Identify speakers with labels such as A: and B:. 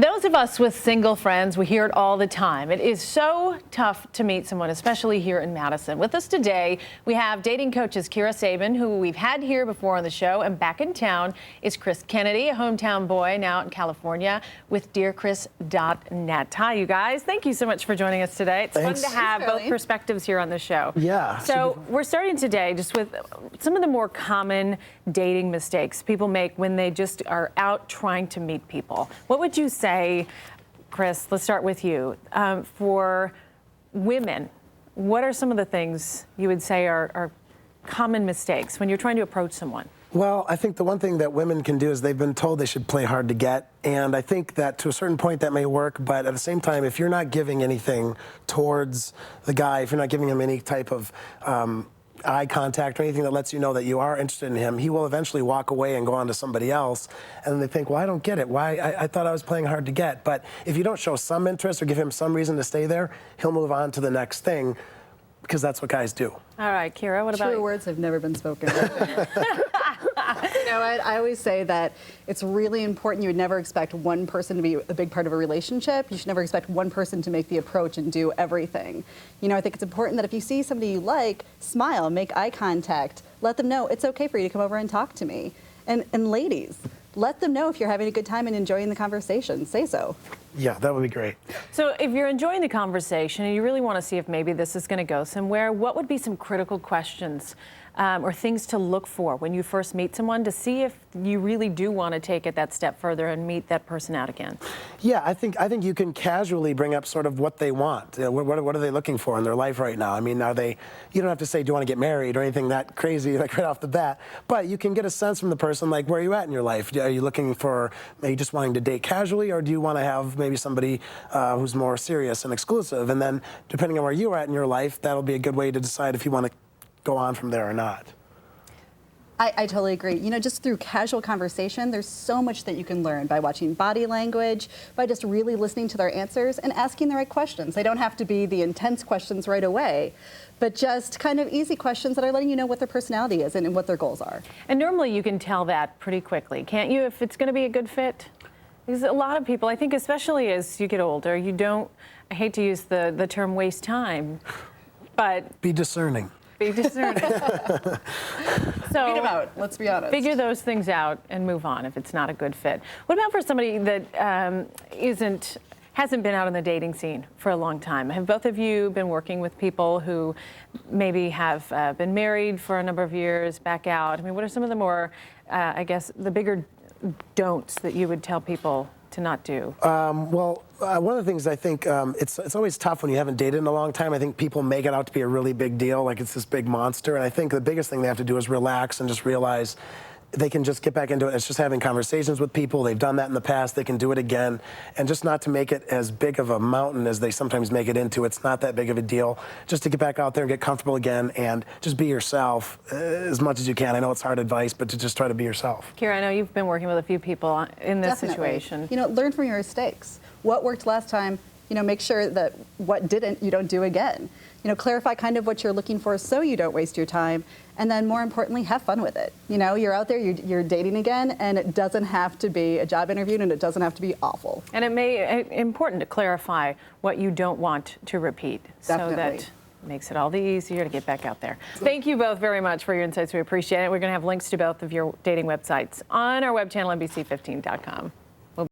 A: Those of us with single friends, we hear it all the time. It is so tough to meet someone, especially here in Madison. With us today, we have dating coaches Kira Sabin, who we've had here before on the show, and back in town is Chris Kennedy, a hometown boy now in California with DearChris.net. Hi, you guys. Thank you so much for joining us today. It's
B: Thanks.
A: fun to have both perspectives here on the show.
B: Yeah.
A: So we're starting today just with some of the more common dating mistakes people make when they just are out trying to meet people. What would you say, Chris, let's start with you. For women, what are some of the things you would say are common mistakes when you're trying to approach someone?
B: Well, I think the one thing that women can do is they've been told they should play hard to get. And I think that to a certain point that may work, but at the same time, if you're not giving anything towards the guy, if you're not giving him any type of eye contact or anything that lets you know that you are interested in him, he will eventually walk away and go on to somebody else. And then they think, well, I don't get it. Why? I thought I was playing hard to get. But if you don't show some interest or give him some reason to stay there, he'll move on to the next thing, because that's what guys do.
A: All right, Kira, what about you?
C: True words have never been spoken. You know, I always say that it's really important. You would never expect one person to be a big part of a relationship. You should never expect one person to make the approach and do everything. You know, I think it's important that if you see somebody you like, smile, make eye contact, let them know it's okay for you to come over and talk to me. And ladies, let them know if you're having a good time and enjoying the conversation. Say so.
B: Yeah, that would be great.
A: So if you're enjoying the conversation and you really want to see if maybe this is going to go somewhere, what would be some critical questions or things to look for when you first meet someone to see if you really do want to take it that step further and meet that person out again?
B: Yeah, I think you can casually bring up sort of what they want. What are they looking for in their life right now? I mean, you don't have to say, do you want to get married or anything that crazy, like right off the bat, but you can get a sense from the person, like, where are you at in your life? Are you looking for, are you just wanting to date casually, or do you want to have maybe somebody who's more serious and exclusive? And then depending on where you're at in your life, that'll be a good way to decide if you want to go on from there or not.
C: I totally agree. You know, just through casual conversation, there's so much that you can learn by watching body language, by just really listening to their answers and asking the right questions. They don't have to be the intense questions right away, but just kind of easy questions that are letting you know what their personality is and what their goals are.
A: And normally you can tell that pretty quickly, can't you, if it's going to be a good fit? Because a lot of people, I think especially as you get older, you don't, I hate to use the term waste time, but
B: be discerning.
A: Be discerning. So
C: beat them out, let's be honest.
A: Figure those things out and move on if it's not a good fit. What about for somebody that hasn't been out in the dating scene for a long time? Have both of you been working with people who maybe have been married for a number of years, back out? I mean, what are some of the more, I guess, the bigger don'ts that you would tell people to not do?
B: One of the things I think, it's always tough when you haven't dated in a long time. I think people make it out to be a really big deal, like it's this big monster. And I think the biggest thing they have to do is relax and just realize they can just get back into it. It's just having conversations with people. They've done that in the past. They can do it again. And just not to make it as big of a mountain as they sometimes make it into. It's not that big of a deal. Just to get back out there and get comfortable again and just be yourself as much as you can. I know it's hard advice, but to just try to be yourself.
A: Kira, I know you've been working with a few people in this
C: Definitely.
A: situation.
C: You know, learn from your mistakes. What worked last time, you know, make sure that what didn't, you don't do again. You know, clarify kind of what you're looking for so you don't waste your time. And then more importantly, have fun with it. You know, you're out there, you're dating again, and it doesn't have to be a job interview and it doesn't have to be awful.
A: And it may be important to clarify what you don't want to repeat.
C: Definitely.
A: So that makes it all the easier to get back out there. Thank you both very much for your insights. We appreciate it. We're going to have links to both of your dating websites on our web channel, NBC15.com.